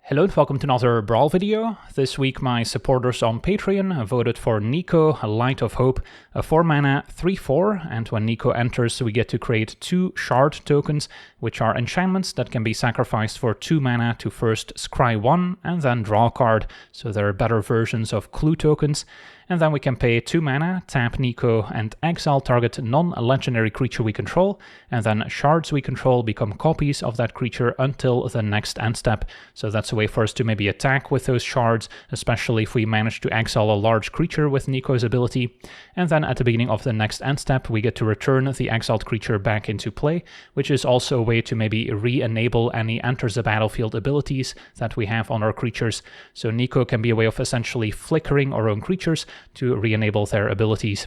Hello and welcome to another Brawl video. This week my supporters on Patreon voted for Niko, Light of Hope, a 4-mana 3/4, and when Niko enters we get to create 2 shard tokens, which are enchantments that can be sacrificed for 2 mana to first scry 1 and then draw a card, so they're better versions of clue tokens. And then we can pay 2 mana, tap Niko, and exile target non-legendary creature we control, and then shards we control become copies of that creature until the next end step. So that's a way for us to maybe attack with those shards, especially if we manage to exile a large creature with Niko's ability. And then at the beginning of the next end step, we get to return the exiled creature back into play, which is also a way to maybe re-enable any enters the battlefield abilities that we have on our creatures. So Niko can be a way of essentially flickering our own creatures to re-enable their abilities.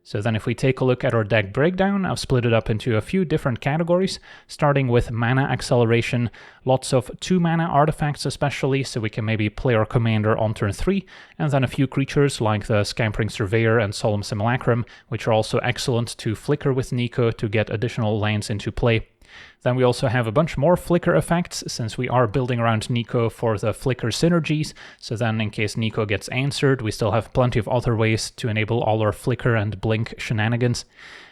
So then if we take a look at our deck breakdown, I've split it up into a few different categories, starting with mana acceleration, lots of 2 mana artifacts especially, so we can maybe play our commander on turn 3, and then a few creatures like the Scampering Surveyor and Solemn Simulacrum, which are also excellent to flicker with Niko to get additional lands into play. Then we also have a bunch more flicker effects, since we are building around Niko for the flicker synergies, so then in case Niko gets answered, we still have plenty of other ways to enable all our flicker and blink shenanigans.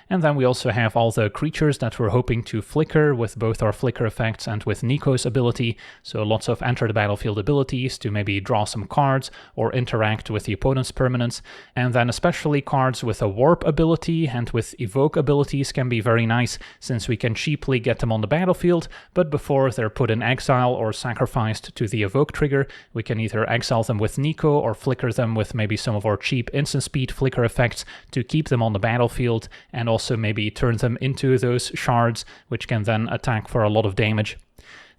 And then we also have all the creatures that we're hoping to flicker with both our flicker effects and with Niko's ability, so lots of enter the battlefield abilities to maybe draw some cards or interact with the opponent's permanents, and then especially cards with a warp ability and with evoke abilities can be very nice, since we can cheaply get them on the battlefield, but before they're put in exile or sacrificed to the evoke trigger, we can either exile them with Niko or flicker them with maybe some of our cheap instant speed flicker effects to keep them on the battlefield, and also maybe turn them into those shards, which can then attack for a lot of damage.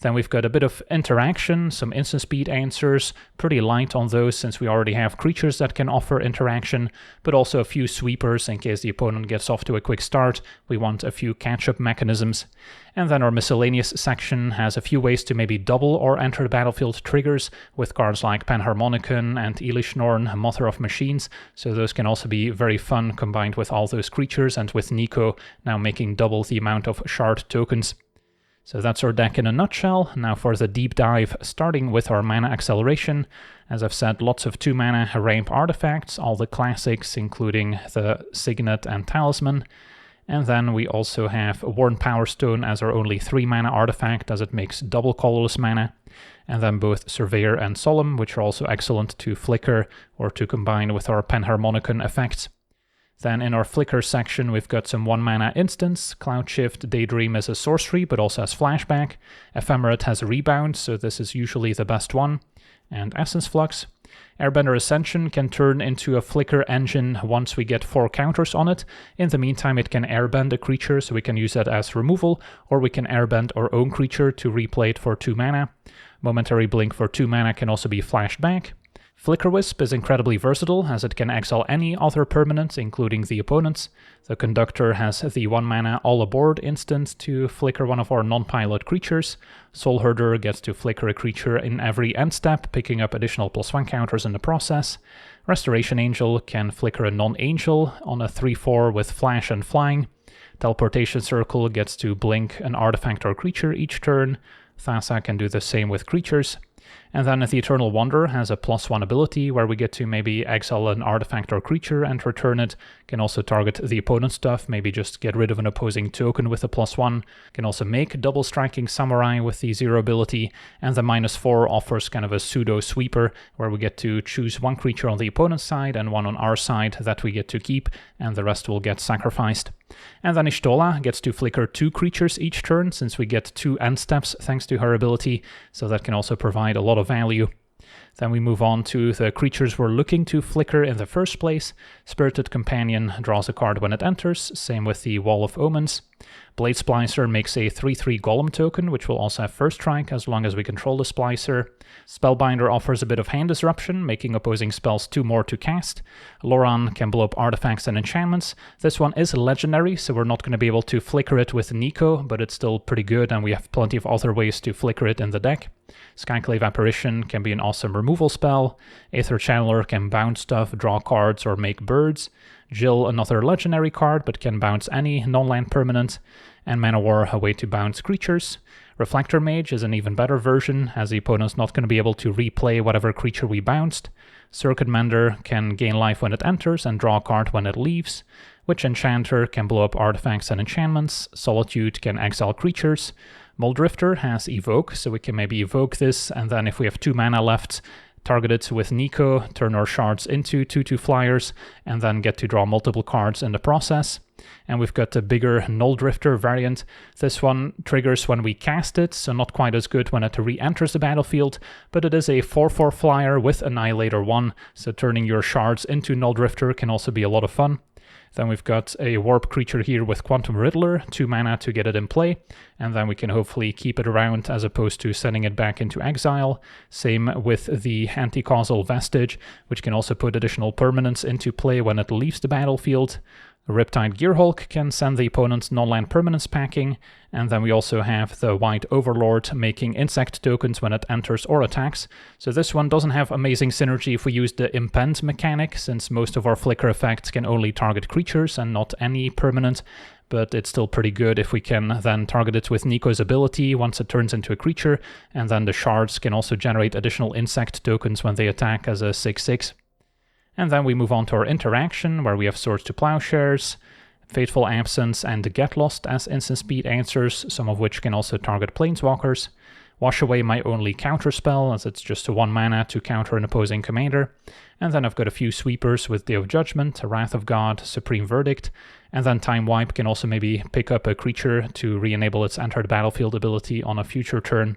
Then we've got a bit of interaction, some instant speed answers, pretty light on those since we already have creatures that can offer interaction, but also a few sweepers in case the opponent gets off to a quick start. We want a few catch-up mechanisms. And then our miscellaneous section has a few ways to maybe double or enter the battlefield triggers with cards like Panharmonicon and Elishnorn, Mother of Machines, so those can also be very fun combined with all those creatures and with Niko now making double the amount of shard tokens. So that's our deck in a nutshell. Now for the deep dive, starting with our mana acceleration. As I've said, lots of 2 mana ramp artifacts, all the classics including the Signet and Talisman. And then we also have Worn Power Stone as our only 3 mana artifact, as it makes double colorless mana. And then both Surveyor and Solemn, which are also excellent to flicker or to combine with our Panharmonicon effects. Then in our flicker section we've got some 1 mana instants. Cloud Shift Daydream is a sorcery but also has flashback. Ephemerate has rebound, so this is usually the best one. And Essence Flux. Airbender Ascension can turn into a flicker engine once we get 4 counters on it. In the meantime it can airbend a creature, so we can use that as removal, or we can airbend our own creature to replay it for 2 mana. Momentary Blink for 2 mana can also be flashed back. Flicker Wisp is incredibly versatile, as it can exile any other permanent, including the opponent's. The Conductor has the 1 mana All Aboard instant to flicker one of our non-pilot creatures. Soul Herder gets to flicker a creature in every end step, picking up additional +1 counters in the process. Restoration Angel can flicker a non-angel on a 3/4 with flash and flying. Teleportation Circle gets to blink an artifact or creature each turn. Thassa can do the same with creatures. And then the Eternal Wanderer has a +1 ability where we get to maybe exile an artifact or creature and return it. Can also target the opponent's stuff, maybe just get rid of an opposing token with a +1. Can also make Double Striking Samurai with the 0 ability. And the -4 offers kind of a pseudo sweeper where we get to choose 1 creature on the opponent's side and 1 on our side that we get to keep, and the rest will get sacrificed. And then Y'shtola gets to flicker 2 creatures each turn, since we get 2 end steps thanks to her ability, so that can also provide a lot of value. Then we move on to the creatures we're looking to flicker in the first place. Spirited Companion draws a card when it enters, same with the Wall of Omens. Blade Splicer makes a 3/3 Golem token, which will also have first strike as long as we control the Splicer. Spellbinder offers a bit of hand disruption, making opposing spells 2 more to cast. Loran can blow up artifacts and enchantments. This one is legendary, so we're not going to be able to flicker it with Niko, but it's still pretty good and we have plenty of other ways to flicker it in the deck. Skyclave Apparition can be an awesome removal spell. Aether Channeler can bounce stuff, draw cards, or make birds. Jill, another legendary card, but can bounce any non-land permanent. and Llanowar, a way to bounce creatures. Reflector Mage is an even better version, as the opponent's not going to be able to replay whatever creature we bounced. Circuit Mender can gain life when it enters and draw a card when it leaves. Witch Enchanter can blow up artifacts and enchantments. Solitude can exile creatures. Muldrifter has Evoke, so we can maybe evoke this, and then if we have 2 mana left, target it with Niko, turn our shards into 2/2 flyers, and then get to draw multiple cards in the process. And we've got the bigger Muldrifter variant. This one triggers when we cast it, so not quite as good when it re-enters the battlefield, but it is a 4/4 flyer with Annihilator 1, so turning your shards into Muldrifter can also be a lot of fun. Then we've got a warp creature here with Quantum Riddler, 2 mana to get it in play, and then we can hopefully keep it around as opposed to sending it back into exile. Same with the Anti-Causal Vestige, which can also put additional permanents into play when it leaves the battlefield. The Riptide Gearhulk can send the opponent's non-land permanents packing, and then we also have the White Overlord making insect tokens when it enters or attacks. So this one doesn't have amazing synergy if we use the Impend mechanic, since most of our flicker effects can only target creatures and not any permanent, but it's still pretty good if we can then target it with Niko's ability once it turns into a creature, and then the shards can also generate additional insect tokens when they attack as a 6/6. And then we move on to our interaction, where we have Swords to Plowshares, Fateful Absence, and Get Lost as instant speed answers, some of which can also target Planeswalkers. Wash Away my only counterspell, as it's just a 1 mana to counter an opposing commander. And then I've got a few sweepers with Day of Judgment, Wrath of God, Supreme Verdict, and then Time Wipe can also maybe pick up a creature to re-enable its Enter the Battlefield ability on a future turn.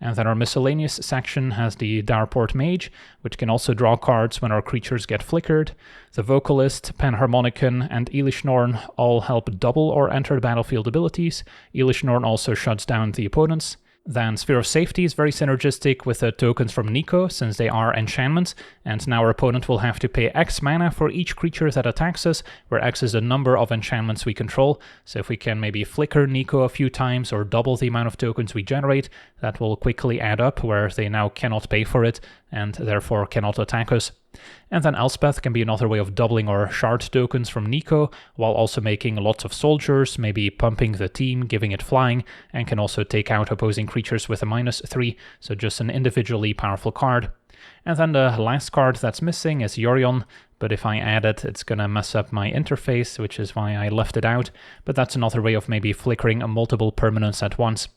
And then our miscellaneous section has the Direport Mage, which can also draw cards when our creatures get flickered. The Vocalist, Panharmonicon, and Elish Norn all help double or enter the battlefield abilities. Elish Norn also shuts down the opponents. Then Sphere of Safety is very synergistic with the tokens from Niko, since they are enchantments, and now our opponent will have to pay X mana for each creature that attacks us, where X is the number of enchantments we control. So if we can maybe flicker Niko a few times or double the amount of tokens we generate, that will quickly add up, where they now cannot pay for it and therefore cannot attack us. And then Elspeth can be another way of doubling our shard tokens from Niko, while also making lots of soldiers, maybe pumping the team, giving it flying, and can also take out opposing creatures with a -3, so just an individually powerful card. And then the last card that's missing is Yorion, but if I add it, it's gonna mess up my interface, which is why I left it out, but that's another way of maybe flickering multiple permanents at once.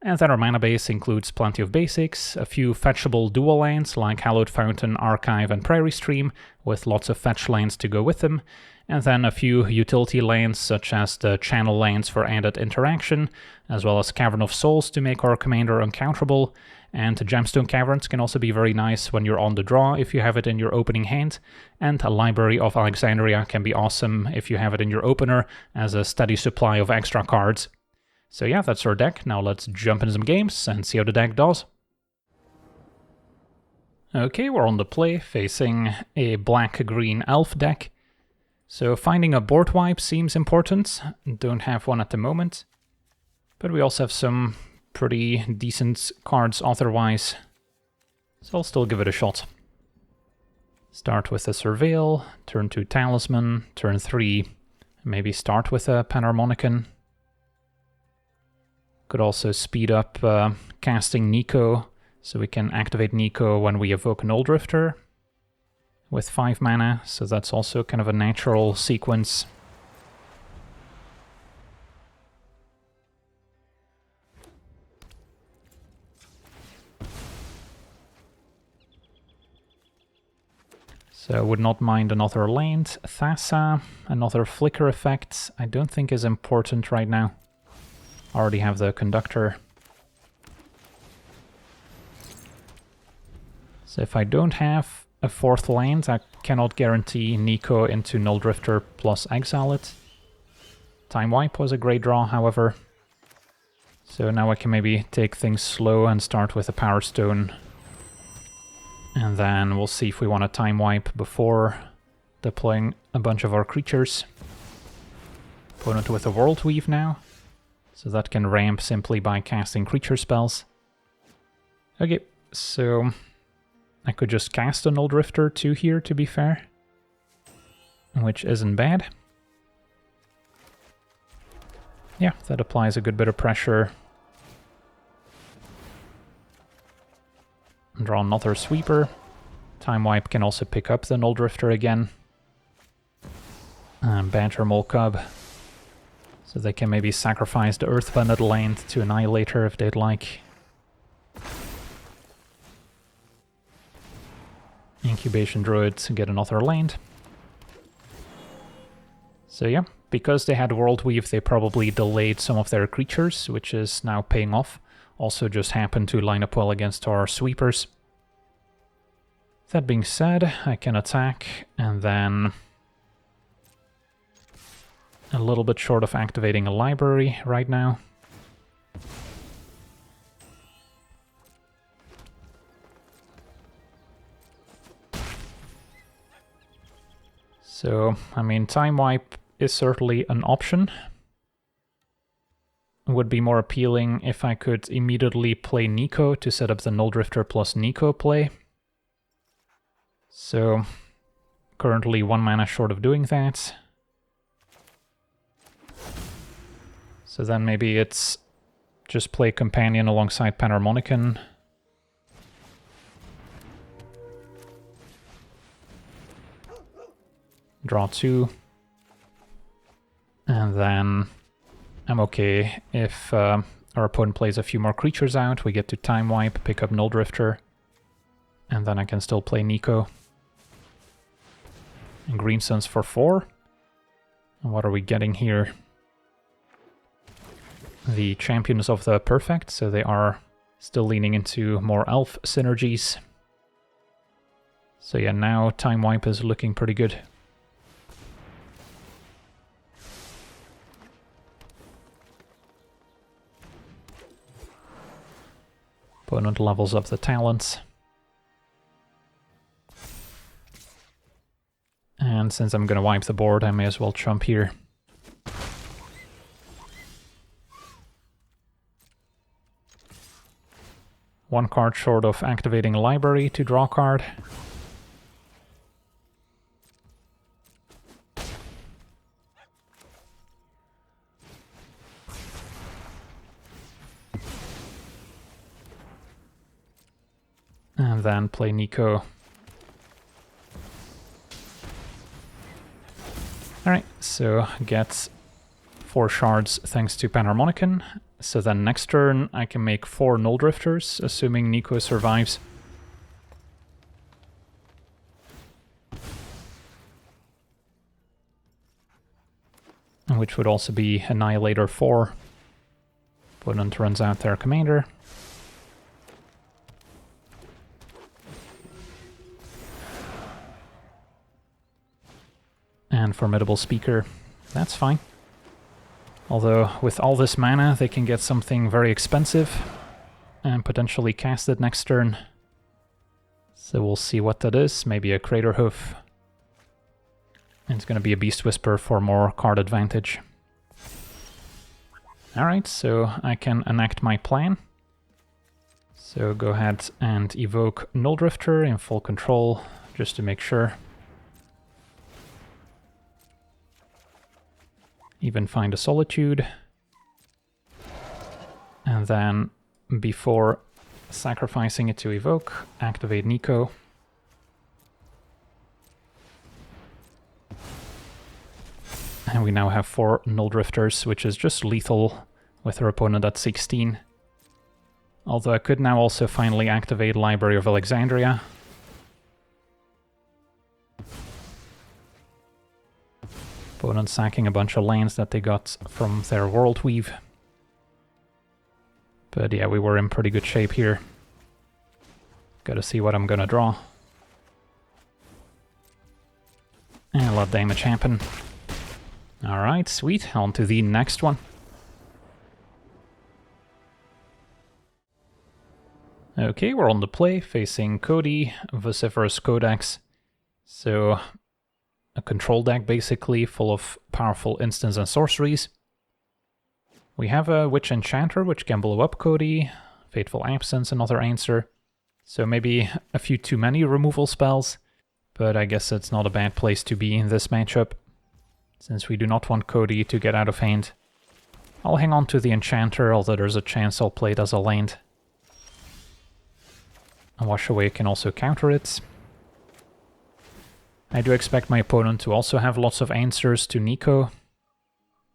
And then our mana base includes plenty of basics, a few fetchable dual lands like Hallowed Fountain, Archive, and Prairie Stream, with lots of fetch lands to go with them, and then a few utility lands such as the channel lands for added interaction, as well as Cavern of Souls to make our commander uncounterable, and Gemstone Caverns can also be very nice when you're on the draw if you have it in your opening hand, and a Library of Alexandria can be awesome if you have it in your opener as a steady supply of extra cards. So yeah, that's our deck. Now let's jump into some games and see how the deck does. Okay, we're on the play, facing a black-green elf deck. So finding a board wipe seems important. Don't have one at the moment. But we also have some pretty decent cards otherwise. So I'll still give it a shot. Start with a Surveil, turn 2 Talisman, turn 3, maybe start with a Panharmonicon. Could also speed up casting Niko, so we can activate Niko when we evoke an Muldrifter with 5 mana, so that's also kind of a natural sequence. So I would not mind another land. Thassa, another flicker effect, I don't think is important right now. Already have the Conductor. So if I don't have a 4th land, I cannot guarantee Niko into Muldrifter plus exile it. Time Wipe was a great draw, however. So now I can maybe take things slow and start with a Power Stone. And then we'll see if we want a Time Wipe before deploying a bunch of our creatures. Opponent with a World Weave now. So that can ramp simply by casting creature spells. Okay, so I could just cast an Muldrifter too here, to be fair. Which isn't bad. Yeah, that applies a good bit of pressure. Draw another sweeper. Time Wipe can also pick up the Null Drifter again. And Badger Mole Cub. So they can maybe sacrifice the Earthbended land to Annihilator if they'd like. Incubation Druid to get another land. So yeah, because they had World Weave, they probably delayed some of their creatures, which is now paying off. Also just happened to line up well against our sweepers. That being said, I can attack, and then a little bit short of activating a library right now. So, I mean, Time Wipe is certainly an option. It would be more appealing if I could immediately play Niko to set up the Null Drifter plus Niko play. So, currently 1 mana short of doing that. So then maybe it's just play Companion alongside Panharmonicon. Draw 2. And then I'm okay if our opponent plays a few more creatures out. We get to Time Wipe, pick up Null Drifter, and then I can still play Niko. And Green Suns for 4. And what are we getting here? The Champions of the Perfect, so they are still leaning into more elf synergies. So yeah, now Time Wipe is looking pretty good. Opponent levels up the talents. And since I'm gonna wipe the board, I may as well chump here. One card short of activating a library to draw a card. And then play Niko. Alright, so get 4 shards thanks to Panharmonicon. So then next turn I can make 4 Null Drifters, assuming Niko survives. Which would also be Annihilator 4. Opponent runs out their commander. And Formidable Speaker. That's fine. Although, with all this mana, they can get something very expensive and potentially cast it next turn. So we'll see what that is. Maybe a Crater Hoof. And it's going to be a Beast Whisper for more card advantage. Alright, so I can enact my plan. So go ahead and evoke Null Drifter in full control, just to make sure. Even find a Solitude. And then, before sacrificing it to evoke, activate Niko. And we now have 4 Null Drifters, which is just lethal with her opponent at 16. Although I could now also finally activate Library of Alexandria. Opponent sacking a bunch of lands that they got from their World Weave. But yeah, we were in pretty good shape here. Gotta see what I'm gonna draw. And let damage happen. Alright, sweet. On to the next one. Okay, we're on the play, facing Codie, Vociferous Codex. So, a control deck basically, full of powerful instants and sorceries. We have a Witch Enchanter, which can blow up Codie. Fateful Absence, another answer. So maybe a few too many removal spells, but I guess it's not a bad place to be in this matchup, since we do not want Codie to get out of hand. I'll hang on to the Enchanter, although there's a chance I'll play it as a land. And Wash Away can also counter it. I do expect my opponent to also have lots of answers to Niko.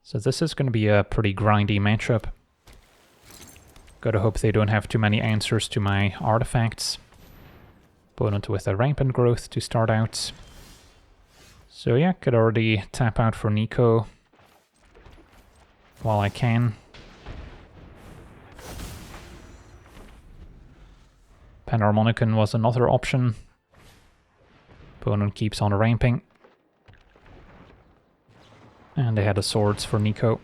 So this is going to be a pretty grindy matchup. Gotta hope they don't have too many answers to my artifacts. Opponent with a Rampant Growth to start out. So yeah, could already tap out for Niko while I can. Panharmonicon was another option. Opponent keeps on ramping. And they had the swords for Niko.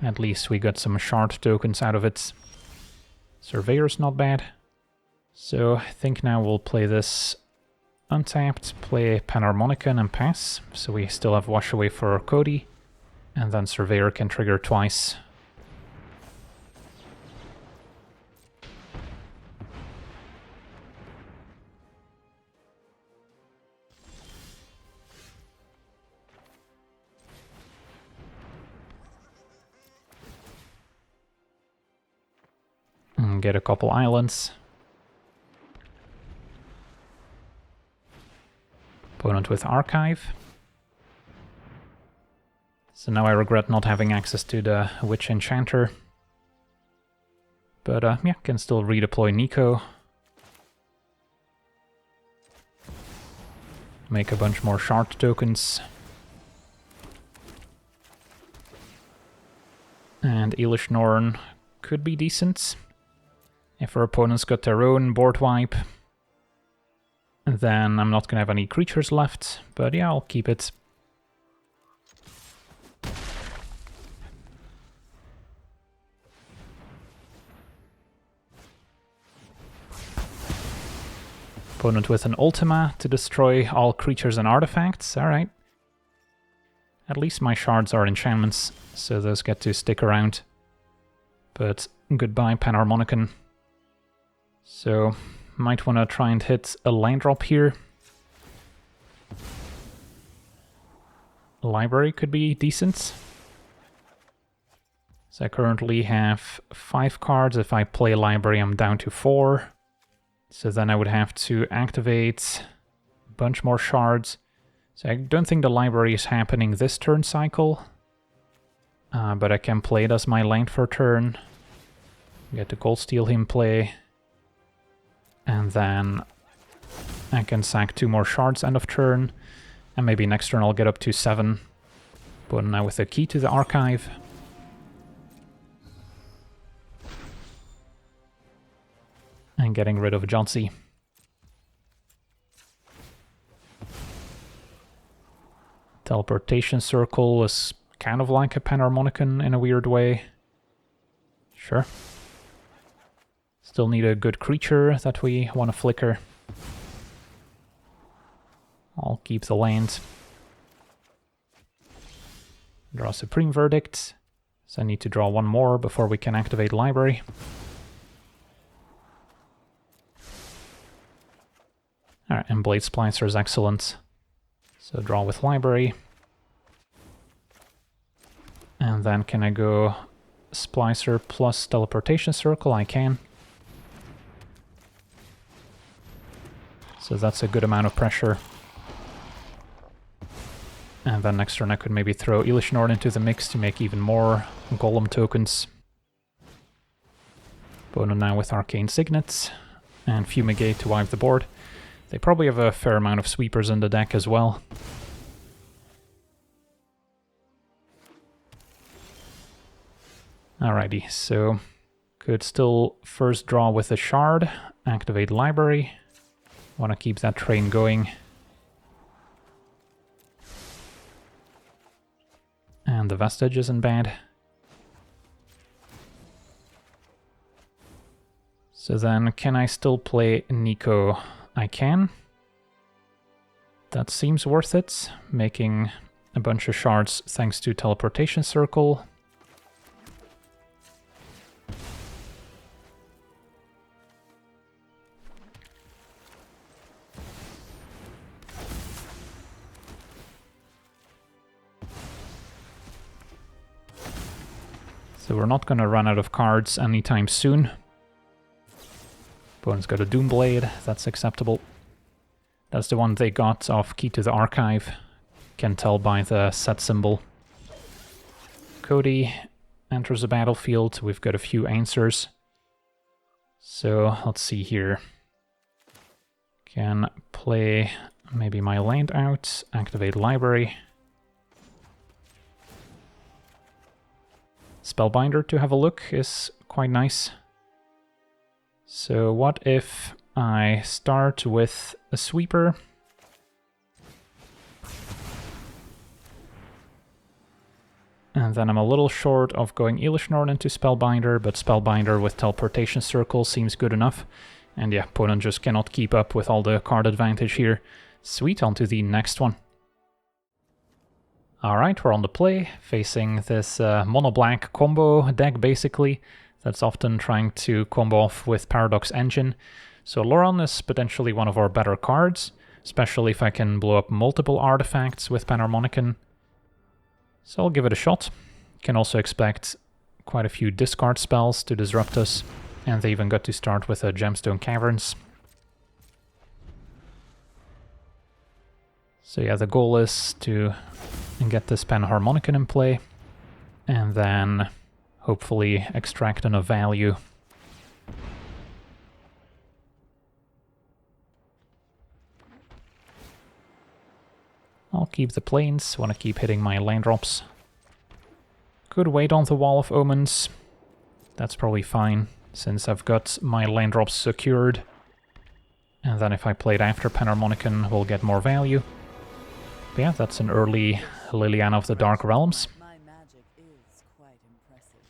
At least we got some shard tokens out of it. Surveyor's not bad. So I think now we'll play this untapped, play Panharmonicon and pass. So we still have Wash Away for Codie. And then Surveyor can trigger twice. And get a couple islands. Opponent with Archive. So now I regret not having access to the Witch Enchanter. But yeah, can still redeploy Niko. Make a bunch more shard tokens. And Elish Norn could be decent. If our opponents got their own board wipe, then I'm not going to have any creatures left. But yeah, I'll keep it. Opponent with an Ultima to destroy all creatures and artifacts. Alright. At least my shards are enchantments, so those get to stick around. But goodbye, Panharmonicon. So, might want to try and hit a land drop here. Library could be decent. So I currently have 5 cards. If I play Library, I'm down to 4. So then I would have to activate a bunch more shards. So I don't think the Library is happening this turn cycle. But I can play it as my land for a turn. Get the Gold Steel in play. And then I can sack 2 more shards end of turn. And maybe next turn I'll get up to 7. But now with a key to the Archive. And getting rid of Johnsy. Teleportation Circle is kind of like a Panharmonicon in a weird way. Sure. Still need a good creature that we want to flicker. I'll keep the land. Draw Supreme Verdict. So I need to draw 1 more before we can activate Library. Alright, and Blade Splicer is excellent. So draw with Library. And then can I go Splicer plus Teleportation Circle? I can. So that's a good amount of pressure. And then next turn I could maybe throw Elish Norn into the mix to make even more Golem tokens. Opponent now with Arcane Signet and Fumigate to wipe the board. They probably have a fair amount of sweepers in the deck as well. Alrighty, so could still first draw with a shard, activate Library. Want to keep that train going. And the Vestige isn't bad. So then, can I still play Niko? I can. That seems worth it, making a bunch of shards thanks to Teleportation Circle. So we're not gonna run out of cards anytime soon. Opponent's got a Doomblade, that's acceptable. That's the one they got off Key to the Archive. Can tell by the set symbol. Codie enters the battlefield. We've got a few answers. So let's see here. Can play maybe my land out, activate library. Spellbinder to have a look is quite nice. So what if I start with a sweeper? And then I'm a little short of going Elishnor into Spellbinder, but Spellbinder with Teleportation Circle seems good enough. And yeah, opponent just cannot keep up with all the card advantage here. Sweet, on to the next one. Alright, we're on the play, facing this mono-black combo deck basically, that's often trying to combo off with Paradox Engine. So Loran is potentially one of our better cards, especially if I can blow up multiple artifacts with Panharmonicon. So I'll give it a shot. Can also expect quite a few discard spells to disrupt us, and they even got to start with a Gemstone Caverns. So yeah, the goal is to get this Panharmonicon in play, and then hopefully extract enough value. I'll keep the planes, want to keep hitting my land drops. Could wait on the Wall of Omens. That's probably fine, since I've got my land drops secured. And then if I play it after Panharmonicon, we'll get more value. But yeah, that's an early Liliana of the Dark Realms,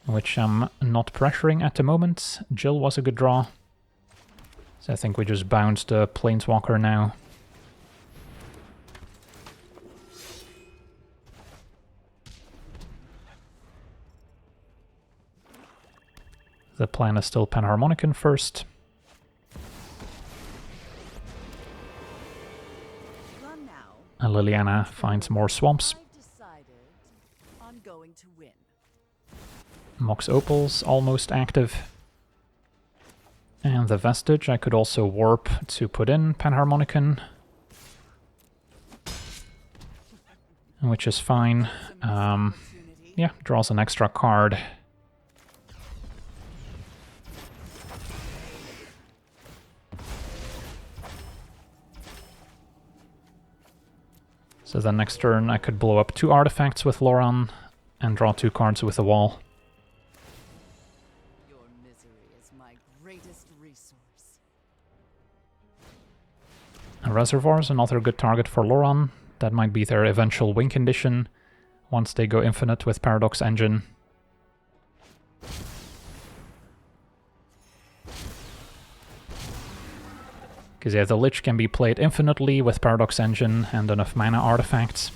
which I'm not pressuring at the moment. Jill was a good draw. So I think we just bounce the Planeswalker now. The plan is still Panharmonicon first. Liliana finds more swamps. Mox Opal's almost active. And the Vestige I could also warp to put in Panharmonicon, which is fine. Yeah, draws an extra card. So then next turn I could blow up 2 artifacts with Loran and draw 2 cards with the wall. Your misery is my greatest resource. A Reservoir is another good target for Loran. That might be their eventual win condition once they go infinite with Paradox Engine. Because yeah, the Lich can be played infinitely with Paradox Engine and enough mana artifacts.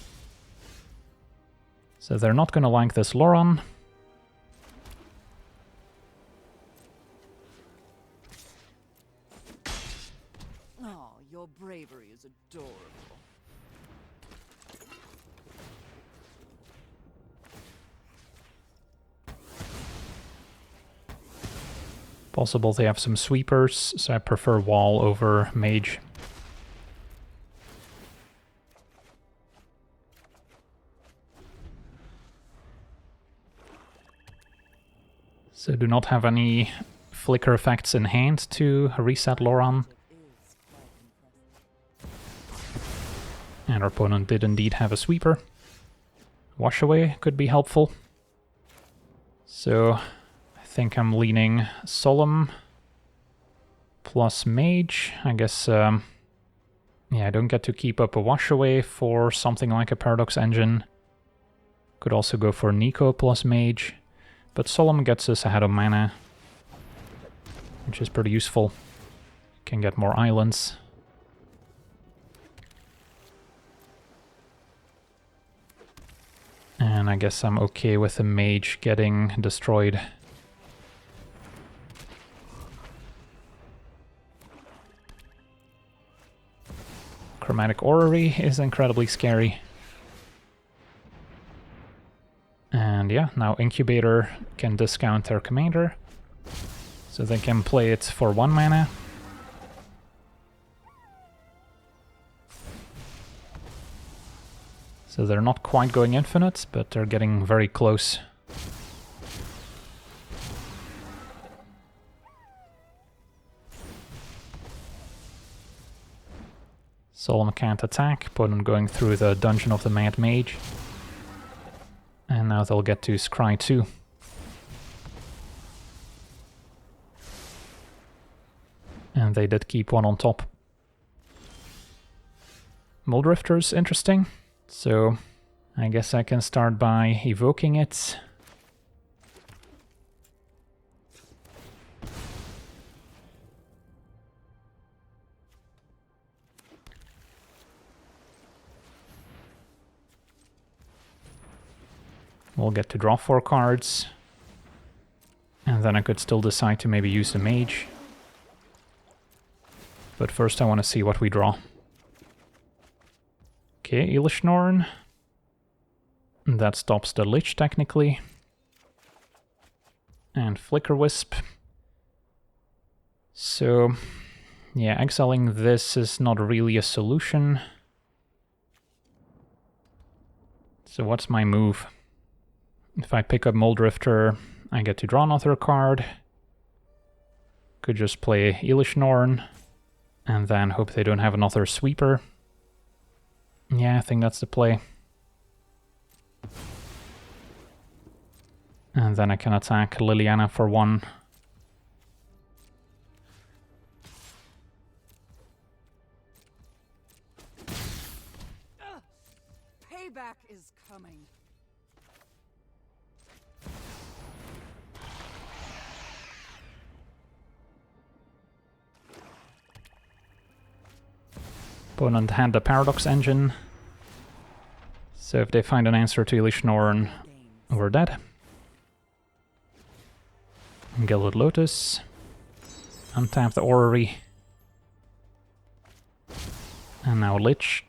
So they're not gonna like this Loran. Oh, your bravery is adorable. Possible they have some sweepers, so I prefer wall over mage. So do not have any flicker effects in hand to reset Loran. And our opponent did indeed have a sweeper. Wash away could be helpful. So I think I'm leaning Solemn plus Mage. I guess, yeah, I don't get to keep up a Wash away for something like a Paradox Engine. Could also go for Niko plus Mage. But Solemn gets us ahead of mana, which is pretty useful. Can get more islands. And I guess I'm okay with the Mage getting destroyed. Chromatic Orrery is incredibly scary. And And yeah, now Incubator can discount their commander, so they can play it for 1 mana. So they're not quite going infinite, but they're getting very close. Solemn can't attack, opponent going through the Dungeon of the Mad Mage. And now they'll get to scry 2. And they did keep 1 on top. Muldrifter's interesting, so I guess I can start by evoking it. We'll get to draw 4 cards. And then I could still decide to maybe use the mage. But first I want to see what we draw. Okay, Elishnorn. That stops the Lich technically. And Flicker Wisp. So, yeah, exiling this is not really a solution. So what's my move? If I pick up Muldrifter, I get to draw another card. Could just play Elishnorn, and then hope they don't have another sweeper. Yeah, I think that's the play. And then I can attack Liliana for 1. Payback is coming. Opponent had the Paradox Engine. So if they find an answer to Elishnorn, we're dead. Gilded Lotus. Untap the Orrery. And now Lich.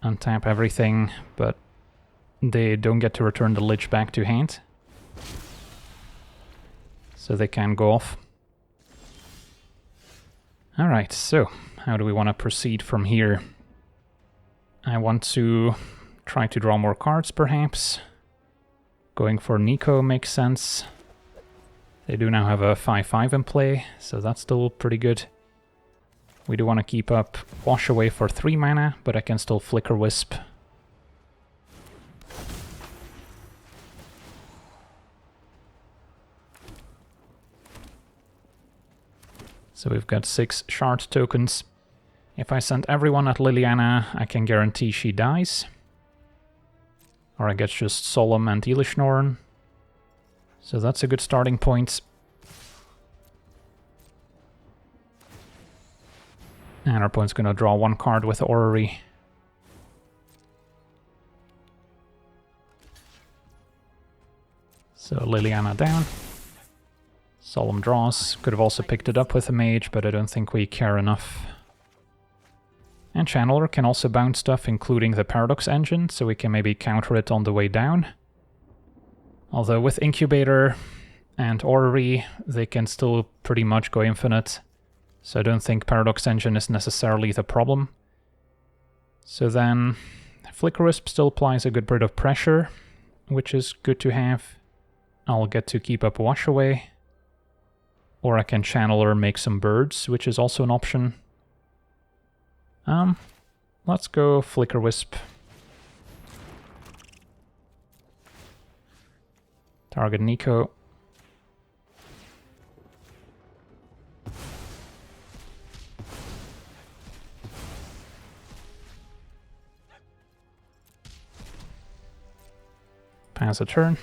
Untap everything, but they don't get to return the Lich back to hand. So they can go off. Alright, so how do we want to proceed from here? I want to try to draw more cards, perhaps. Going for Niko makes sense. They do now have a 5/5 in play, so that's still pretty good. We do want to keep up Wash Away for 3 mana, but I can still Flicker Wisp. So we've got 6 shard tokens. If I send everyone at Liliana, I can guarantee she dies. Or I guess just Solemn and Elishnorn. So that's a good starting point. And our opponent's gonna draw 1 card with the Orrery. So Liliana down. Solemn draws. Could have also picked it up with a mage, but I don't think we care enough. And Channeler can also bounce stuff, including the Paradox Engine, so we can maybe counter it on the way down. Although with Incubator and Orrery, they can still pretty much go infinite, so I don't think Paradox Engine is necessarily the problem. So then, Flicker Wisp still applies a good bit of pressure, which is good to have. I'll get to keep up Wash Away. Or I can Channeler, make some birds, which is also an option. Let's go Flicker Wisp. Target Niko. Pass a turn.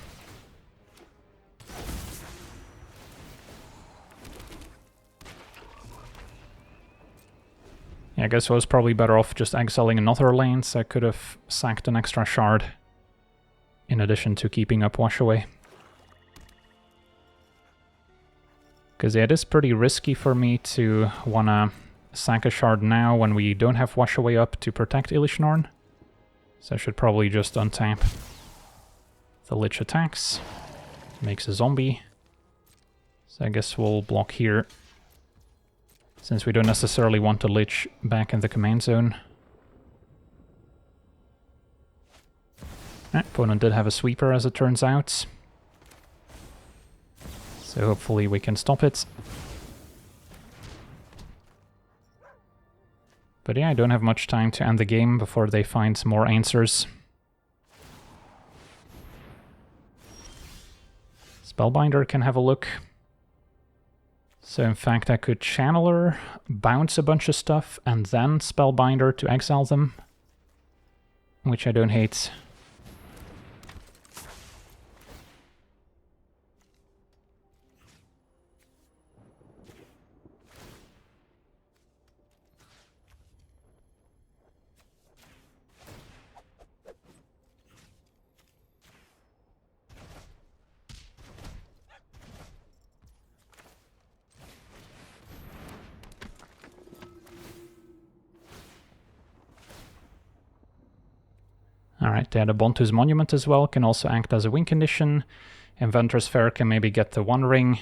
Yeah, I guess I was probably better off just exiling another land, so I could have sacked an extra shard, in addition to keeping up Wash Away. Because yeah, it is pretty risky for me to wanna sack a shard now when we don't have Wash Away up to protect Elishnorn. So I should probably just untap. The Lich attacks, makes a zombie. So I guess we'll block here, since we don't necessarily want the Lich back in the command zone. Opponent did have a sweeper, as it turns out. So hopefully we can stop it. But yeah, I don't have much time to end the game before they find more answers. Spellbinder can have a look. So in fact I could Channeler, bounce a bunch of stuff, and then Spellbinder to exile them. Which I don't hate. Alright, they had a Bontu's Monument as well, can also act as a win condition. Inventor's Fair can maybe get the One Ring.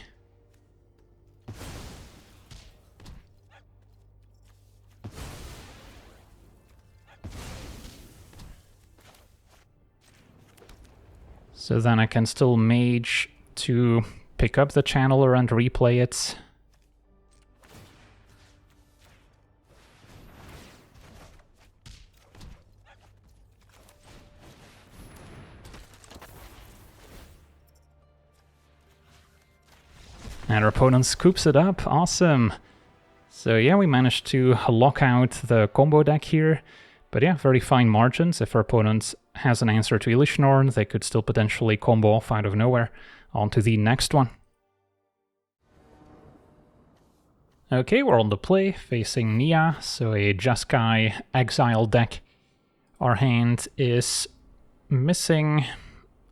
So then I can still Mage to pick up the Channeler and replay it. And our opponent scoops it up, awesome! So yeah, we managed to lock out the combo deck here, but yeah, very fine margins. If our opponent has an answer to Illusionorn, they could still potentially combo off out of nowhere. On to the next one. Okay, we're on the play, facing Nia, so a Jeskai Exile deck. Our hand is missing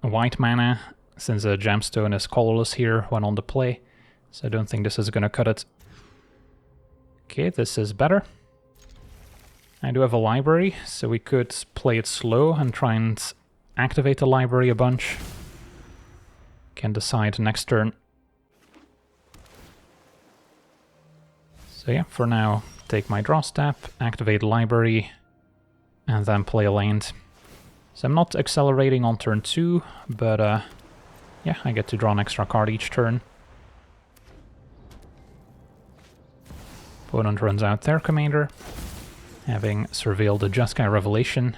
white mana, since a gemstone is colorless here when on the play. So I don't think this is gonna cut it. Okay, this is better. I do have a library, so we could play it slow and try and activate the library a bunch. Can decide next turn. So yeah, for now, take my draw step, activate library, and then play a land. So I'm not accelerating on turn 2, but yeah, I get to draw an extra card each turn. Opponent runs out their commander, having surveilled the Jeskai Revelation,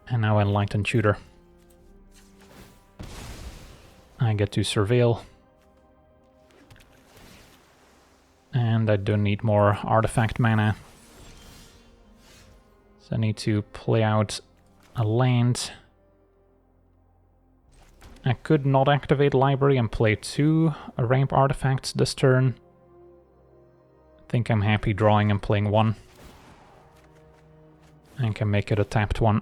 and now Enlightened Tutor. I get to surveil, and I don't need more artifact mana, so I need to play out a land. I could not activate library and play 2 ramp artifacts this turn. I think I'm happy drawing and playing 1. And can make it a tapped one.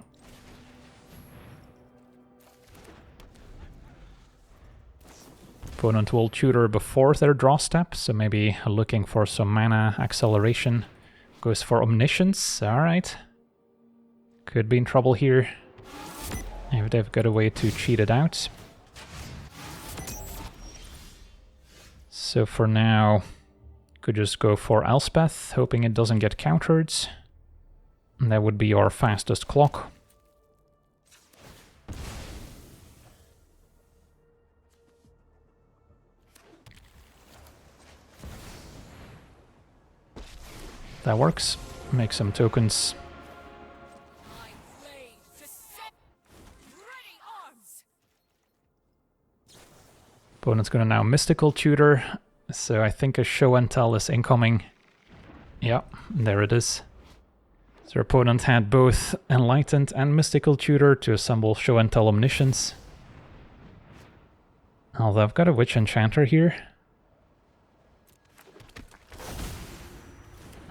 Opponent will tutor before their draw step, so maybe looking for some mana acceleration. Goes for Omniscience, alright. Could be in trouble here, if they've got a way to cheat it out. So for now, could just go for Elspeth, hoping it doesn't get countered. And that would be our fastest clock. That works. Make some tokens. Opponent's gonna now Mystical Tutor, so I think a Show and Tell is incoming. Yeah, there it is. So our opponent had both Enlightened and Mystical Tutor to assemble Show and Tell Omniscience. Although I've got a Witch Enchanter here,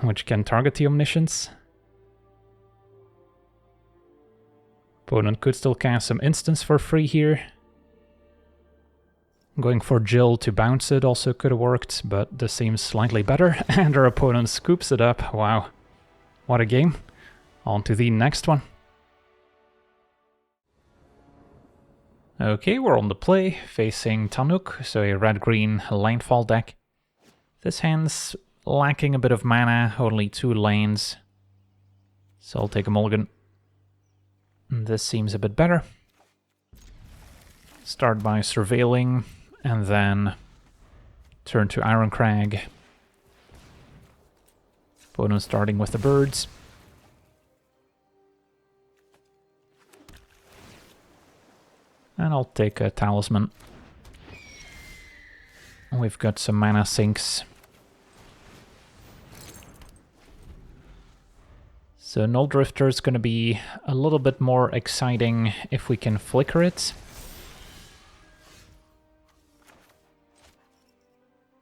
which can target the Omniscience. Opponent could still cast some instants for free here. Going for Jill to bounce it also could have worked, but this seems slightly better, and our opponent scoops it up. Wow, what a game. On to the next one. Okay, we're on the play, facing Tannuk, so a red-green landfall deck. This hand's lacking a bit of mana, only 2 lanes. So I'll take a mulligan. This seems a bit better. Start by surveilling, and then turn to Ironcrag. Opponent starting with the birds. And I'll take a Talisman. We've got some mana sinks. So Null Drifter is going to be a little bit more exciting if we can flicker it.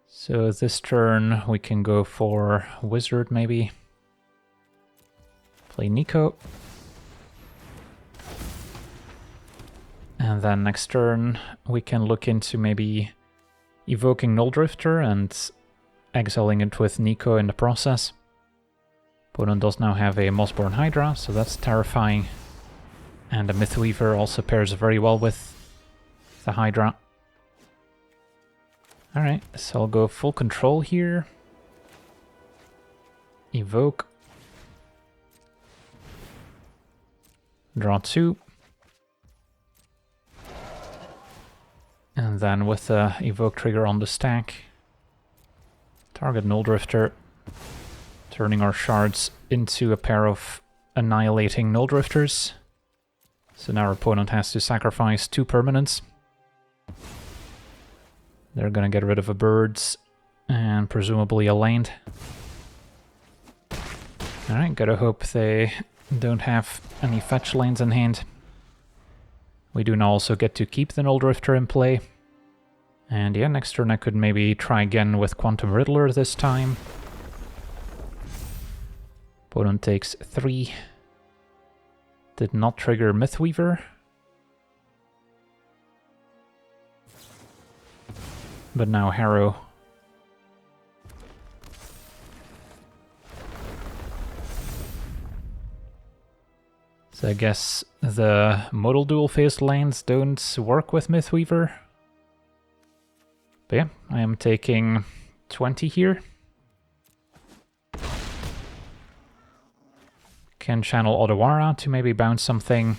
So this turn we can go for Wizard maybe. Play Niko. And then next turn we can look into maybe evoking Null Drifter and exiling it with Niko in the process. Opponent does now have a Mossborn Hydra, so that's terrifying. And the Mythweaver also pairs very well with the Hydra. Alright, so I'll go full control here. Evoke. Draw 2. And then with the evoke trigger on the stack, target Null Drifter, turning our shards into a pair of annihilating Null Drifters. So now our opponent has to sacrifice 2 permanents. They're gonna get rid of a birds and presumably a land. Alright, gotta hope they don't have any fetch lands in hand. We do now also get to keep the Null Drifter in play. And yeah, next turn I could maybe try again with Quantum Riddler this time. Opponent takes 3. Did not trigger Mythweaver. But now Harrow. So I guess the modal dual-faced lands don't work with Mythweaver. But yeah, I am taking 20 here. Can channel Odawara to maybe bounce something.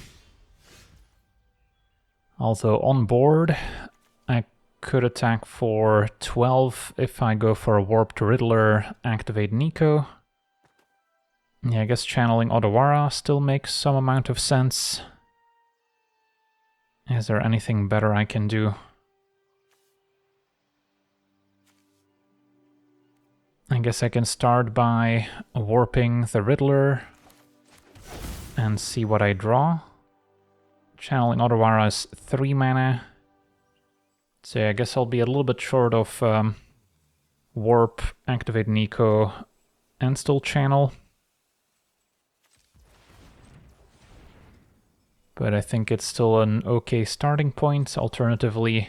Although on board, I could attack for 12 if I go for a Warped Riddler, activate Niko. Yeah, I guess channeling Odawara still makes some amount of sense. Is there anything better I can do? I guess I can start by warping the Riddler and see what I draw. Channeling Odawara is 3 mana. So yeah, I guess I'll be a little bit short of warp, activate Niko, and still channel. But I think it's still an okay starting point. Alternatively,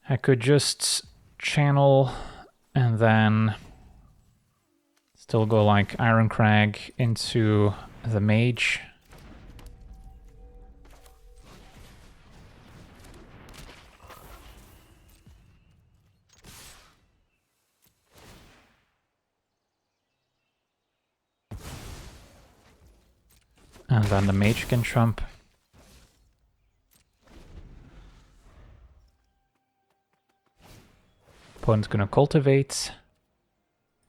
I could just channel and then still go like Ironcrag into the Mage. And then the Mage can trump. Opponent's gonna cultivate.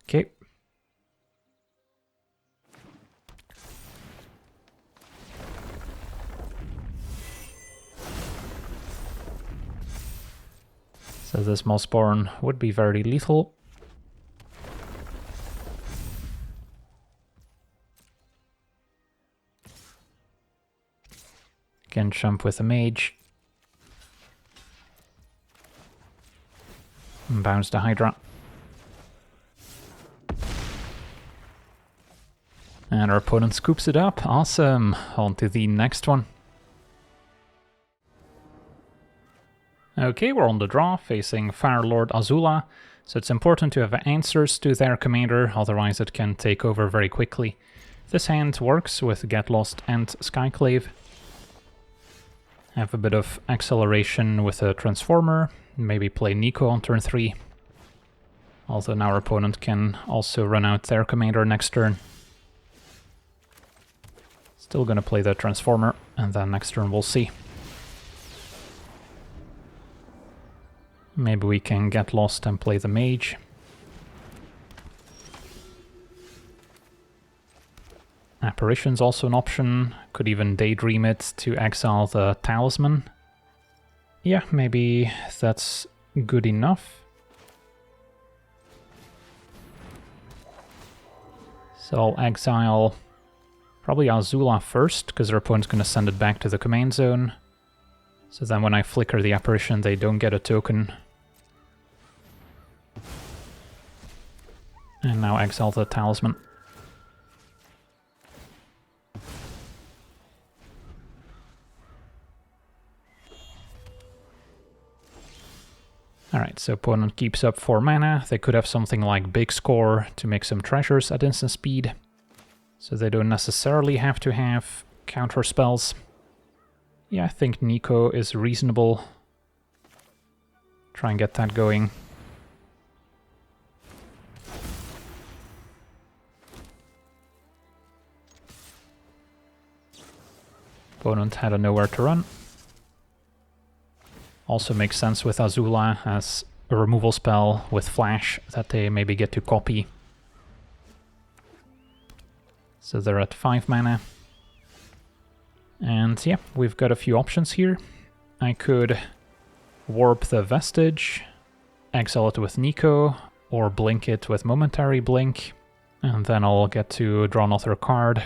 Okay. So this Mossborn would be very lethal. Can jump with a Mage. And bounce the Hydra. And our opponent scoops it up. Awesome. On to the next one. Okay, we're on the draw, facing Firelord Azula. So it's important to have answers to their commander, otherwise it can take over very quickly. This hand works with Get Lost and Skyclave. Have a bit of acceleration with a transformer. Maybe play Niko on turn 3. Although now our opponent can also run out their commander next turn. Still gonna play the transformer, and then next turn we'll see. Maybe we can get lost and play the mage. Apparition's also an option. Could even daydream it to exile the talisman. Yeah, maybe that's good enough. So I'll exile probably Azula first, because our opponent's going to send it back to the command zone. So then when I flicker the apparition, they don't get a token. And now exile the talisman. Alright, so opponent keeps up 4 mana. They could have something like Big Score to make some treasures at instant speed. So they don't necessarily have to have counter spells. Yeah, I think Niko is reasonable. Try and get that going. Opponent had a nowhere to run. Also makes sense with Azula as a removal spell with flash that they maybe get to copy. So they're at 5 mana. And yeah, we've got a few options here. I could warp the Vestige, exile it with Niko, or blink it with Momentary Blink, and then I'll get to draw another card.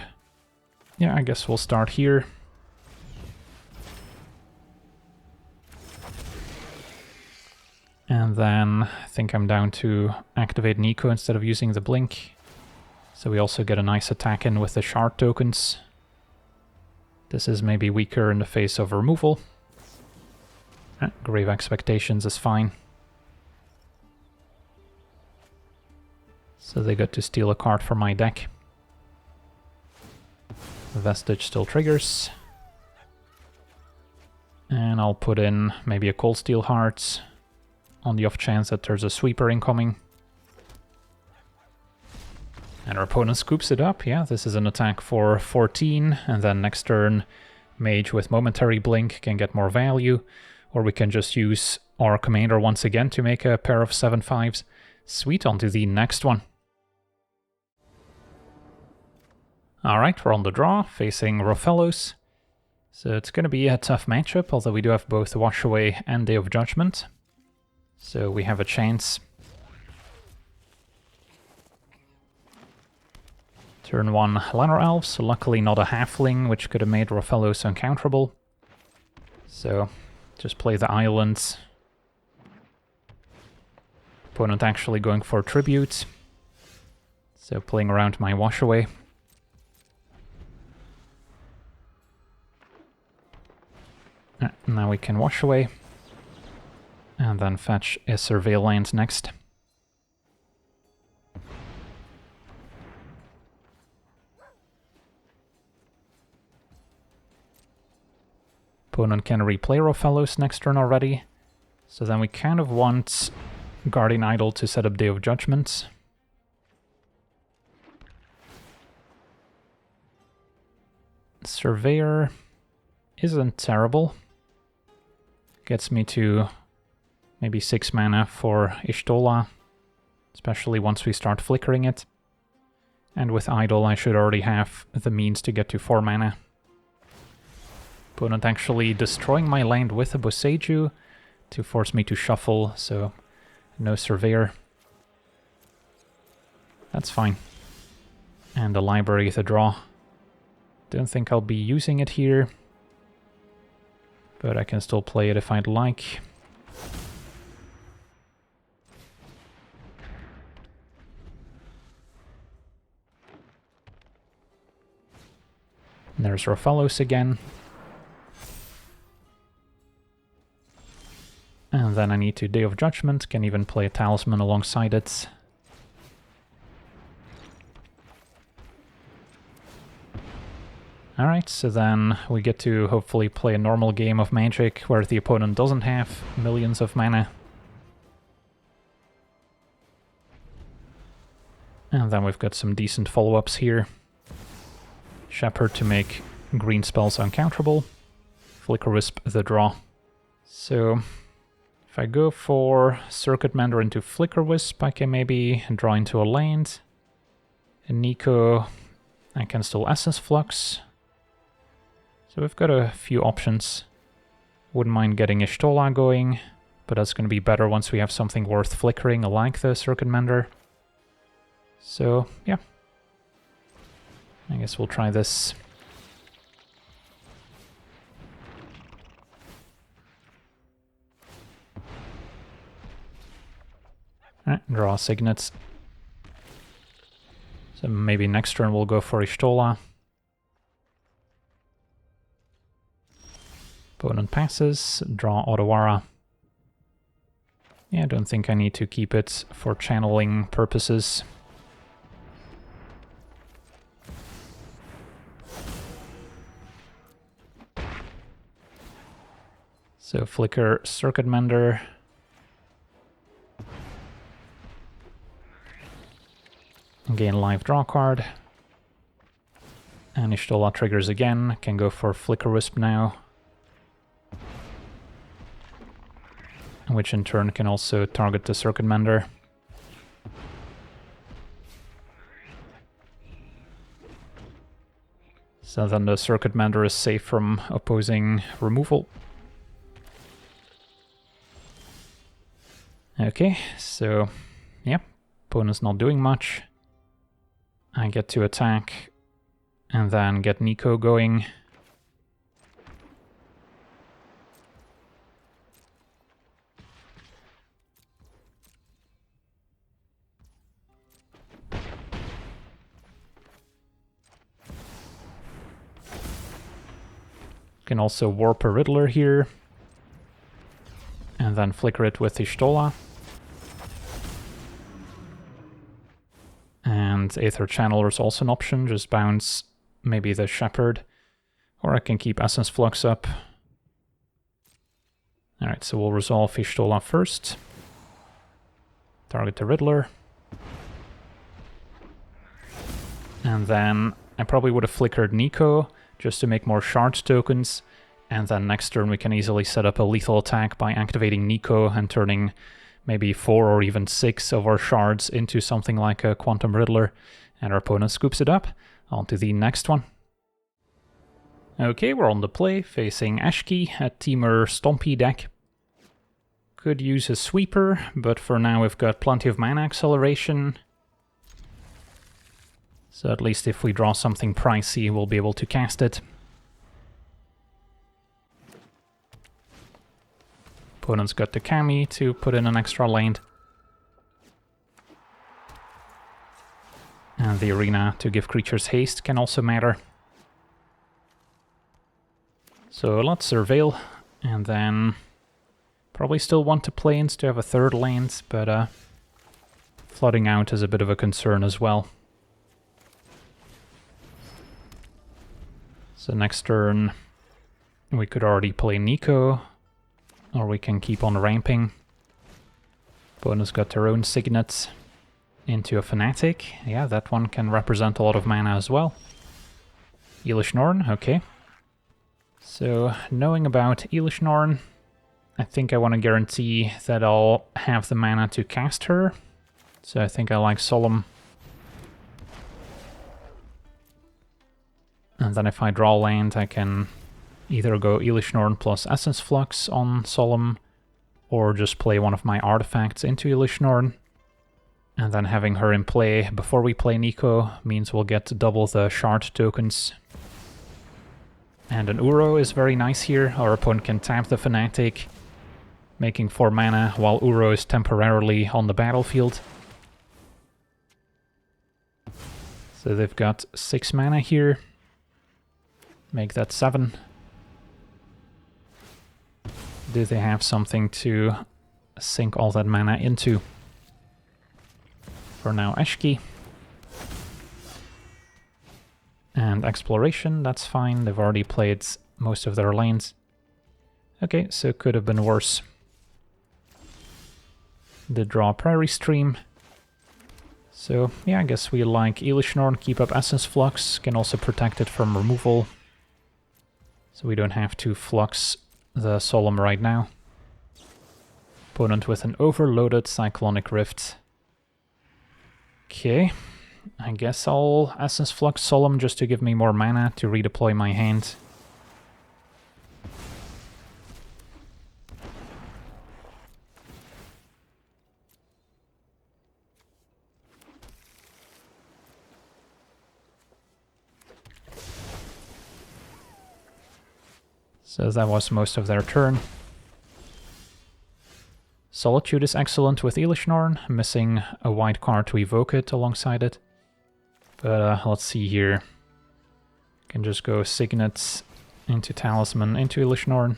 Yeah, I guess we'll start here. And then I think I'm down to activate Niko instead of using the blink. So we also get a nice attack in with the shard tokens. This is maybe weaker in the face of removal. Grave Expectations is fine. So they got to steal a card from my deck. The Vestige still triggers. And I'll put in maybe a Cold Steel Hearts on the off chance that there's a sweeper incoming. And our opponent scoops it up. Yeah, this is an attack for 14, and then next turn Mage with Momentary Blink can get more value, or we can just use our commander once again to make a pair of 7/5s. Sweet, on to the next one. Alright, we're on the draw, facing Rofellos. So it's going to be a tough matchup, although we do have both Wash Away and Day of Judgment. So we have a chance. Turn 1 Llanowar Elves, so luckily not a Halfling, which could have made Rofellos uncounterable. So just play the islands. Opponent actually going for Tribute. So playing around my Wash Away. Now we can Wash Away. And then fetch a Surveil land next. Opponent can replay Rofellos next turn already. So then we kind of want Guardian Idol to set up Day of Judgment. Surveyor isn't terrible. Gets me to maybe 6 mana for Y'shtola, especially once we start flickering it. And with Idol I should already have the means to get to 4 mana. Opponent actually destroying my land with a Boseiju to force me to shuffle, so no Surveyor. That's fine. And the library is a draw. Don't think I'll be using it here, but I can still play it if I'd like. There's Rofellos again. And then I need to Day of Judgment, can even play a Talisman alongside it. Alright, so then we get to hopefully play a normal game of Magic where the opponent doesn't have millions of mana. And then we've got some decent follow-ups here. Shepherd to make green spells uncounterable. Flicker Wisp the draw. So if I go for Circuit Mender into Flicker Wisp, I can maybe draw into a land. In Niko, I can still Essence Flux. So we've got a few options. Wouldn't mind getting Y'shtola going, but that's going to be better once we have something worth flickering, like the Circuit Mender. So, yeah. I guess we'll try this. Alright, draw Signets. So maybe next turn we'll go for Y'shtola. Opponent passes, draw Otawara. Yeah, I don't think I need to keep it for channeling purposes. So flicker Circuit Mender. Gain life, draw card. And Y'shtola triggers again, can go for Flicker Wisp now. Which in turn can also target the Circuit Mender. So then the Circuit Mender is safe from opposing removal. Okay, so yeah, opponent's not doing much. I get to attack and then get Niko going. Can also warp a Riddler here. And then flicker it with Y'shtola. And Aether Channeler is also an option, just bounce maybe the Shepherd. Or I can keep Essence Flux up. Alright, so we'll resolve Y'shtola first. Target the Riddler. And then I probably would have flickered Niko, just to make more shard tokens, and then next turn we can easily set up a lethal attack by activating Niko and turning maybe 4 or even 6 of our shards into something like a Quantum Riddler, and our opponent scoops it up. On to the next one. Okay, we're on the play, facing Eshki, a Temur Stompy deck. Could use a Sweeper, but for now we've got plenty of mana acceleration. So at least if we draw something pricey, we'll be able to cast it. Opponent's got the Kami to put in an extra land. And the Arena to give creatures haste can also matter. So let's Surveil, and then probably still want to Plains to have a third land, but flooding out is a bit of a concern as well. So next turn we could already play Niko, or we can keep on ramping. Opponent's got their own Signets into a Fanatic. Yeah, that one can represent a lot of mana as well. Elish Norn, okay. So knowing about Elish Norn, I think I want to guarantee that I'll have the mana to cast her. So I think I like Solemn. And then if I draw land, I can either go Elish Norn plus Essence Flux on Solemn, or just play one of my artifacts into Elish Norn. And then having her in play before we play Niko means we'll get double the shard tokens. And an Uro is very nice here. Our opponent can tap the Fanatic, making 4 mana while Uro is temporarily on the battlefield. So they've got 6 mana here. Make that 7. Do they have something to sink all that mana into? For now, Eshki. And and Exploration, that's fine. They've already played most of their lanes. Okay, so it could have been worse. Did draw Prairie Stream. So, yeah, I guess we like Elishnorn, keep up Essence Flux, can also protect it from removal. So we don't have to flux the Solemn right now. Opponent with an overloaded Cyclonic Rift. Okay, I guess I'll Essence Flux Solemn just to give me more mana to redeploy my hand. So that was most of their turn. Solitude is excellent with Elishnorn, missing a white card to evoke it alongside it. But let's see here. Can just go Signet into Talisman into Elishnorn.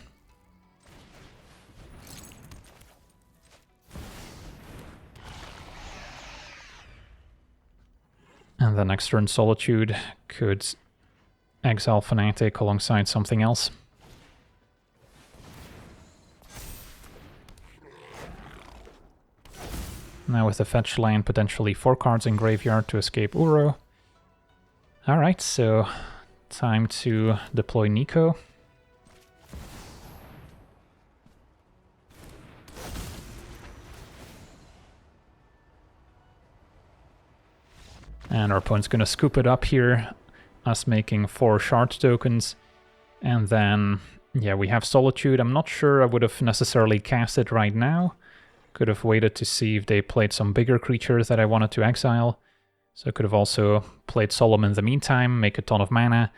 And then next turn Solitude could exile Fnatic alongside something else. Now with the fetch land, potentially 4 cards in graveyard to escape Uro. Alright, so time to deploy Niko. And our opponent's gonna scoop it up here, us making 4 shard tokens. And then, yeah, we have Solitude. I'm not sure I would have necessarily cast it right now. Could have waited to see if they played some bigger creatures that I wanted to exile. So I could have also played Solemn in the meantime, make a ton of mana.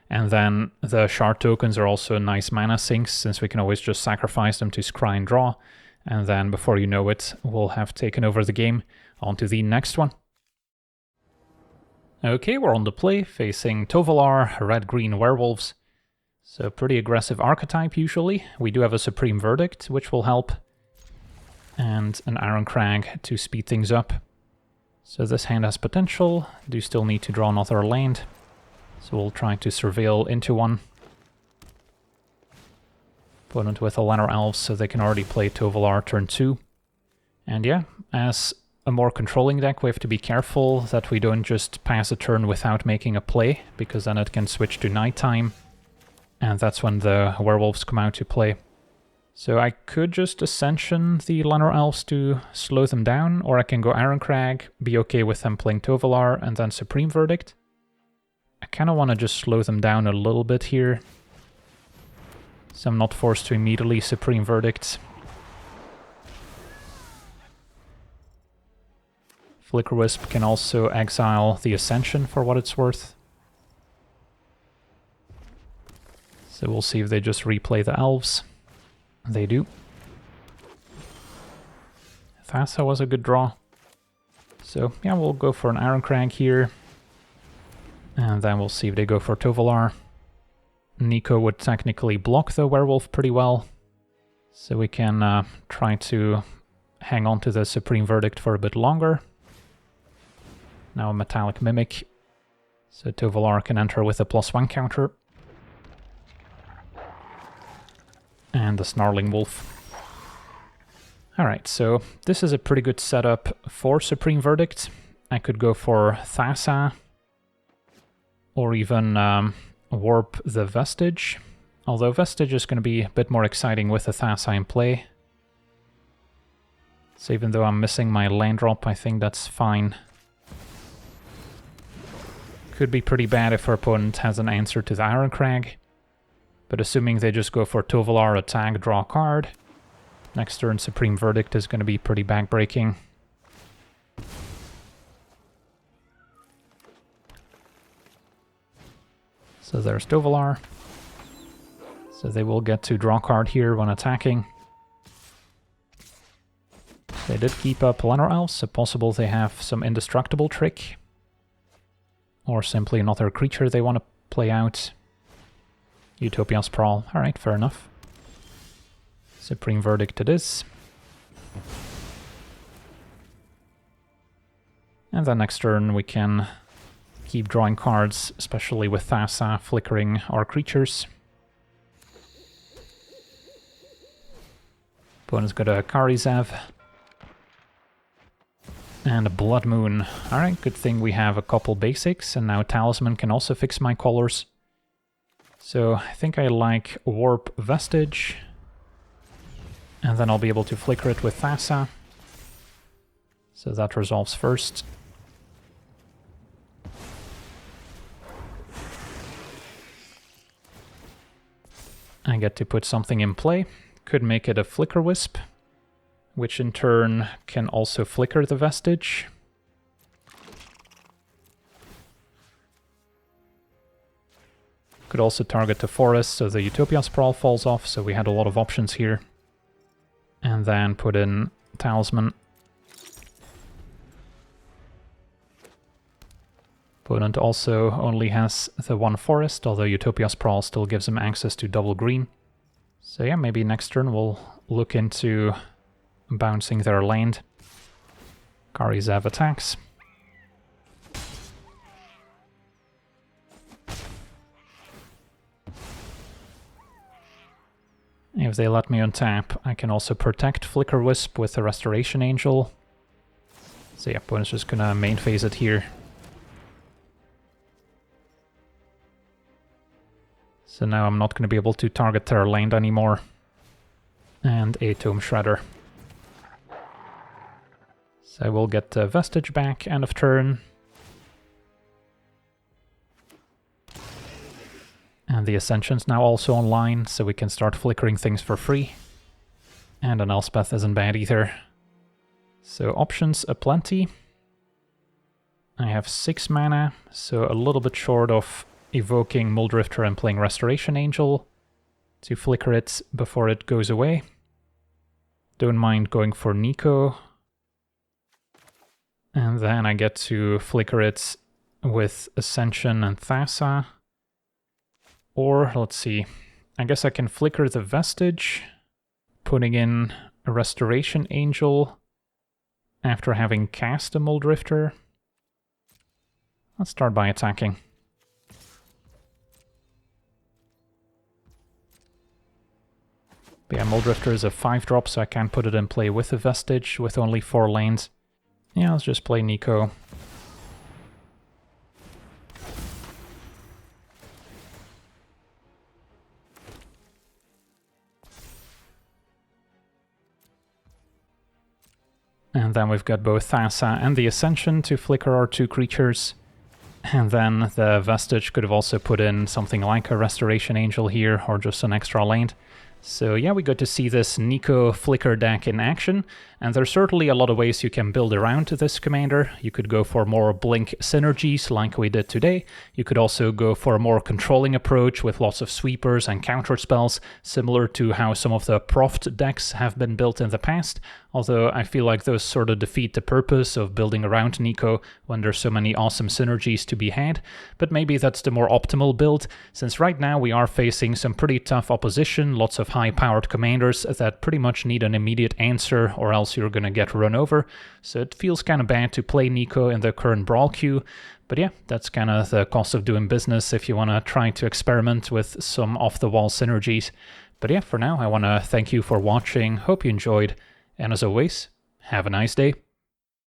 And then the shard tokens are also nice mana sinks, since we can always just sacrifice them to scry and draw. And then before you know it, we'll have taken over the game. On to the next one. Okay, we're on the play, facing Tovolar, red-green werewolves. So pretty aggressive archetype usually. We do have a Supreme Verdict, which will help. And an Iron Crag to speed things up. So this hand has potential. Do still need to draw another land. So we'll try to surveil into one. Opponent with a Llanowar Elves, so they can already play Tovolar turn 2. And yeah, as a more controlling deck, we have to be careful that we don't just pass a turn without making a play, because then it can switch to nighttime. And that's when the werewolves come out to play. So I could just Ascension the Llanowar Elves to slow them down, or I can go Iron Crag, be okay with them playing Tovolar, and then Supreme Verdict. I kind of want to just slow them down a little bit here, so I'm not forced to immediately Supreme Verdict. Flickerwisp can also exile the Ascension for what it's worth. So we'll see if they just replay the Elves. They do. Thassa was a good draw. So yeah, we'll go for an Iron Crag here. And then we'll see if they go for Tovolar. Niko would technically block the werewolf pretty well. So we can try to hang on to the Supreme Verdict for a bit longer. Now a Metallic Mimic. So Tovolar can enter with a +1 counter. And the Snarling Wolf. Alright, so this is a pretty good setup for Supreme Verdict. I could go for Thassa, or even Warp the Vestige. Although Vestige is going to be a bit more exciting with the Thassa in play. So even though I'm missing my land drop, I think that's fine. Could be pretty bad if our opponent has an answer to the Iron Crag. But assuming they just go for Tovolar, attack, draw a card, next turn Supreme Verdict is going to be pretty backbreaking. So there's Tovolar. So they will get to draw a card here when attacking. They did keep up Llanowar Elves, so possible they have some indestructible trick. Or simply another creature they want to play out. Utopia Sprawl. Alright, fair enough. Supreme Verdict it is. And then next turn we can Keep drawing cards, especially with Thassa flickering our creatures. Opponent's got a Karizev. And a Blood Moon. Alright, good thing we have a couple basics, and now Talisman can also fix my colors. So I think I like Warp Vestige. And then I'll be able to flicker it with Thassa. So that resolves first. I get to put something in play. Could make it a Flicker Wisp, which in turn can also flicker the Vestige. Could also target the forest so the Utopia Sprawl falls off, so we had a lot of options here. And then put in Talisman. Opponent also only has the one forest, although Utopia Sprawl still gives him access to double green. So yeah, maybe next turn we'll look into bouncing their land. Karizev attacks. If they let me untap, I can also protect Flicker Wisp with the Restoration Angel. So yeah, opponent's just gonna main phase it here. So now I'm not gonna be able to target their land anymore. And a Tome Shredder. So I will get the Vestige back, end of turn. And the Ascension's now also online, so we can start flickering things for free. And an Elspeth isn't bad either. So options aplenty. I have 6 mana, so a little bit short of evoking Muldrifter and playing Restoration Angel to flicker it before it goes away. Don't mind going for Niko. And then I get to flicker it with Ascension and Thassa. Or, let's see, I guess I can flicker the Vestige, putting in a Restoration Angel after having cast a Muldrifter. Let's start by attacking. But yeah, Muldrifter is a 5-drop, so I can't put it in play with a Vestige with only 4 lanes. Yeah, let's just play Niko. And then we've got both Thassa and the Ascension to flicker our 2 creatures. And then the Vestige could have also put in something like a Restoration Angel here, or just an extra land. So yeah, we got to see this Niko Flicker deck in action, and there's certainly a lot of ways you can build around this commander. You could go for more Blink synergies like we did today. You could also go for a more controlling approach with lots of sweepers and counter spells, similar to how some of the Proft decks have been built in the past, although I feel like those sort of defeat the purpose of building around Niko when there's so many awesome synergies to be had. But maybe that's the more optimal build, since right now we are facing some pretty tough opposition, lots of high-powered commanders that pretty much need an immediate answer or else you're gonna get run over. So it feels kind of bad to play Niko in the current Brawl queue. But yeah, that's kind of the cost of doing business if you want to try to experiment with some off-the-wall synergies. But yeah, for now I want to thank you for watching, hope you enjoyed, and as always, have a nice day.